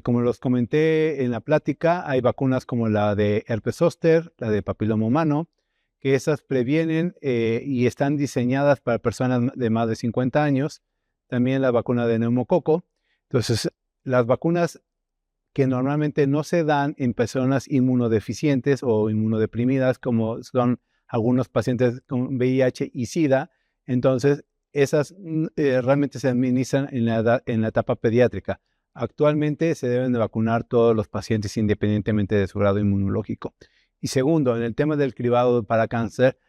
Como los comenté en la plática, hay vacunas como la de herpes zóster, la de papiloma humano, que esas previenen y están diseñadas para personas de más de 50 años. También la vacuna de neumococo. Entonces, las vacunas que normalmente no se dan en personas inmunodeficientes o inmunodeprimidas, como son algunos pacientes con VIH y SIDA, entonces esas realmente se administran en la etapa pediátrica. Actualmente se deben de vacunar todos los pacientes independientemente de su grado inmunológico. Y segundo, en el tema del cribado para cáncer,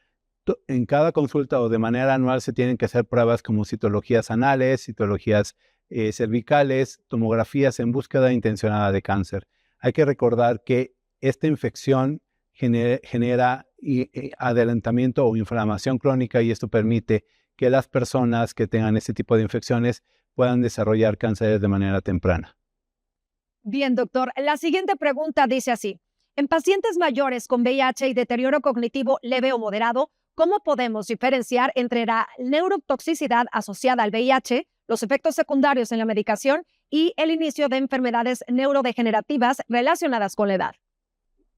en cada consulta o de manera anual se tienen que hacer pruebas como citologías anales, citologías cervicales, tomografías en búsqueda intencionada de cáncer. Hay que recordar que esta infección genera adelantamiento o inflamación crónica y esto permite que las personas que tengan este tipo de infecciones puedan desarrollar cánceres de manera temprana. Bien, doctor. La siguiente pregunta dice así. En pacientes mayores con VIH y deterioro cognitivo leve o moderado, ¿cómo podemos diferenciar entre la neurotoxicidad asociada al VIH, los efectos secundarios en la medicación y el inicio de enfermedades neurodegenerativas relacionadas con la edad?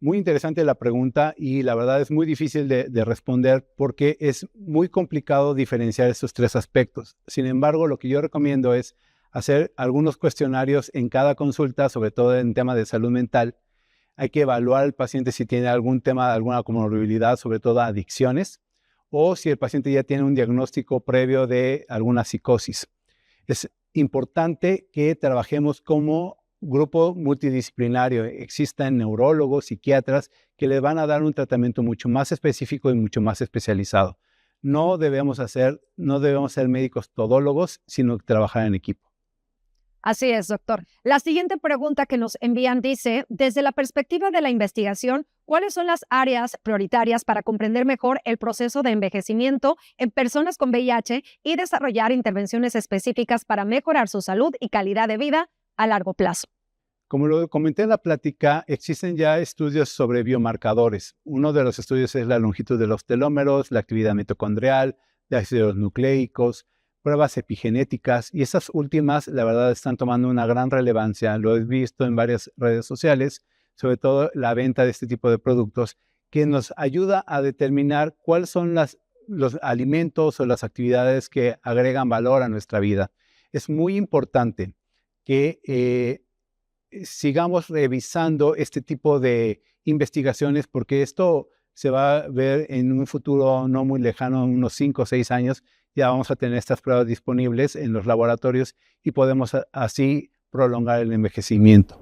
Muy interesante la pregunta y la verdad es muy difícil de responder porque es muy complicado diferenciar estos tres aspectos. Sin embargo, lo que yo recomiendo es hacer algunos cuestionarios en cada consulta, sobre todo en tema de salud mental. Hay que evaluar al paciente si tiene algún tema, alguna comorbilidad, sobre todo adicciones, o si el paciente ya tiene un diagnóstico previo de alguna psicosis. Es importante que trabajemos como grupo multidisciplinario. Existen neurólogos, psiquiatras que le van a dar un tratamiento mucho más específico y mucho más especializado. No debemos ser médicos todólogos, sino trabajar en equipo. Así es, doctor. La siguiente pregunta que nos envían dice, desde la perspectiva de la investigación, ¿cuáles son las áreas prioritarias para comprender mejor el proceso de envejecimiento en personas con VIH y desarrollar intervenciones específicas para mejorar su salud y calidad de vida a largo plazo? Como lo comenté en la plática, existen ya estudios sobre biomarcadores. Uno de los estudios es la longitud de los telómeros, la actividad mitocondrial, de ácidos nucleicos, pruebas epigenéticas, y esas últimas, la verdad, están tomando una gran relevancia. Lo he visto en varias redes sociales, sobre todo la venta de este tipo de productos, que nos ayuda a determinar cuáles son los alimentos o las actividades que agregan valor a nuestra vida. Es muy importante que sigamos revisando este tipo de investigaciones, porque esto se va a ver en un futuro no muy lejano, unos 5 o 6 años, ya vamos a tener estas pruebas disponibles en los laboratorios y podemos así prolongar el envejecimiento.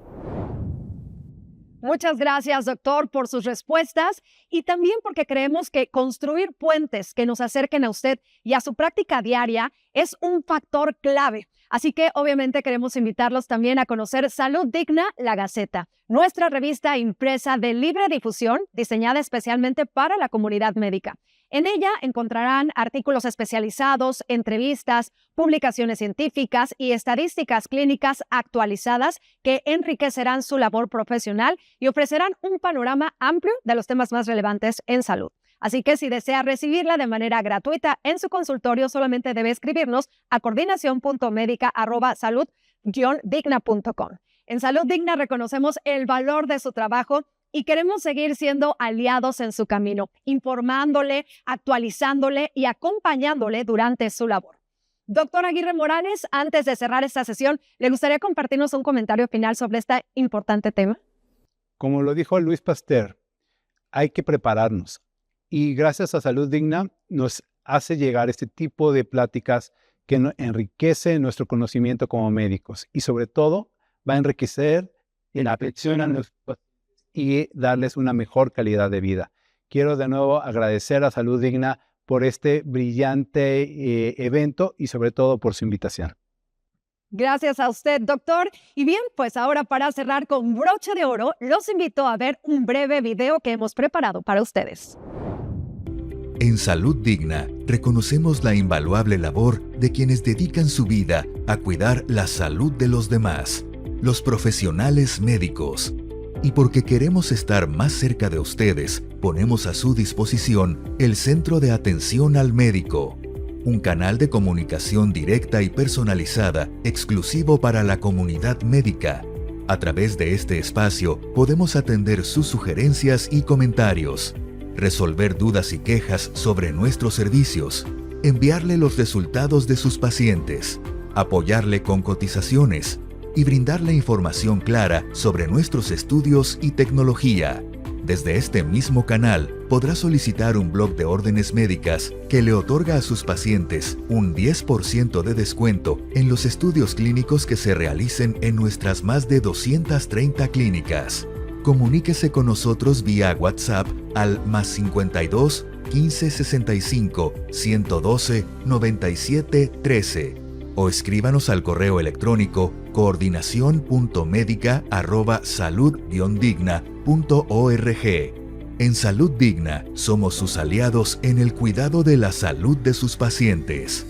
Muchas gracias, doctor, por sus respuestas y también porque creemos que construir puentes que nos acerquen a usted y a su práctica diaria es un factor clave. Así que obviamente queremos invitarlos también a conocer Salud Digna, la Gaceta, nuestra revista impresa de libre difusión diseñada especialmente para la comunidad médica. En ella encontrarán artículos especializados, entrevistas, publicaciones científicas y estadísticas clínicas actualizadas que enriquecerán su labor profesional y ofrecerán un panorama amplio de los temas más relevantes en salud. Así que si desea recibirla de manera gratuita en su consultorio, solamente debe escribirnos a coordinación.medica@salud-digna.com. En Salud Digna reconocemos el valor de su trabajo y queremos seguir siendo aliados en su camino, informándole, actualizándole y acompañándole durante su labor. Doctor Aguirre Morales, antes de cerrar esta sesión, ¿le gustaría compartirnos un comentario final sobre este importante tema? Como lo dijo Luis Pasteur, hay que prepararnos. Y gracias a Salud Digna nos hace llegar este tipo de pláticas que enriquece nuestro conocimiento como médicos y sobre todo va a enriquecer la atención a nuestros pacientes y darles una mejor calidad de vida. Quiero de nuevo agradecer a Salud Digna por este brillante evento y sobre todo por su invitación. Gracias a usted, doctor. Y bien, pues ahora para cerrar con broche de oro, los invito a ver un breve video que hemos preparado para ustedes. En Salud Digna, reconocemos la invaluable labor de quienes dedican su vida a cuidar la salud de los demás, los profesionales médicos. Y porque queremos estar más cerca de ustedes, ponemos a su disposición el Centro de Atención al Médico, un canal de comunicación directa y personalizada exclusivo para la comunidad médica. A través de este espacio podemos atender sus sugerencias y comentarios, resolver dudas y quejas sobre nuestros servicios, enviarle los resultados de sus pacientes, apoyarle con cotizaciones y brindarle información clara sobre nuestros estudios y tecnología. Desde este mismo canal podrá solicitar un blog de órdenes médicas que le otorga a sus pacientes un 10% de descuento en los estudios clínicos que se realicen en nuestras más de 230 clínicas. Comuníquese con nosotros vía WhatsApp al +52 15 65 112 97 13 o escríbanos al correo electrónico coordinación.medica@salud-digna.org. En Salud Digna somos sus aliados en el cuidado de la salud de sus pacientes.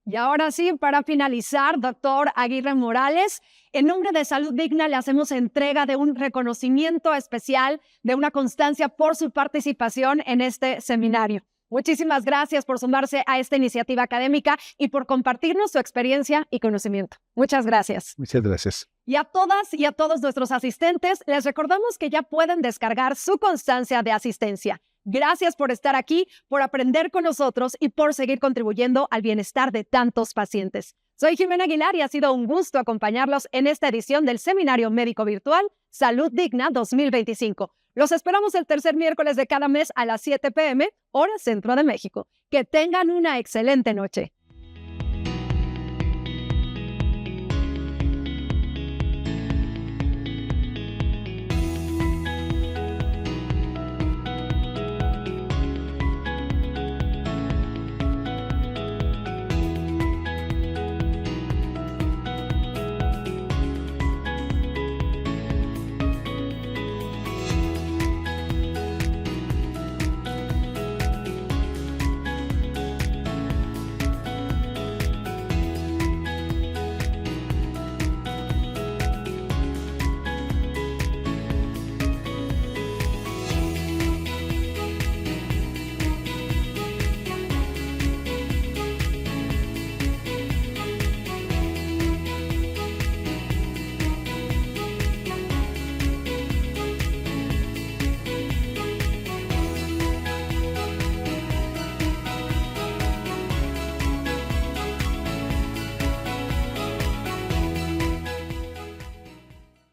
Y ahora sí, para finalizar, doctor Aguirre Morales, en nombre de Salud Digna le hacemos entrega de un reconocimiento especial, de una constancia por su participación en este seminario. Muchísimas gracias por sumarse a esta iniciativa académica y por compartirnos su experiencia y conocimiento. Muchas gracias. Muchas gracias. Y a todas y a todos nuestros asistentes, les recordamos que ya pueden descargar su constancia de asistencia. Gracias por estar aquí, por aprender con nosotros y por seguir contribuyendo al bienestar de tantos pacientes. Soy Jimena Aguilar y ha sido un gusto acompañarlos en esta edición del Seminario Médico Virtual Salud Digna 2025. Los esperamos el tercer miércoles de cada mes a las 7 p.m., hora Centro de México. Que tengan una excelente noche.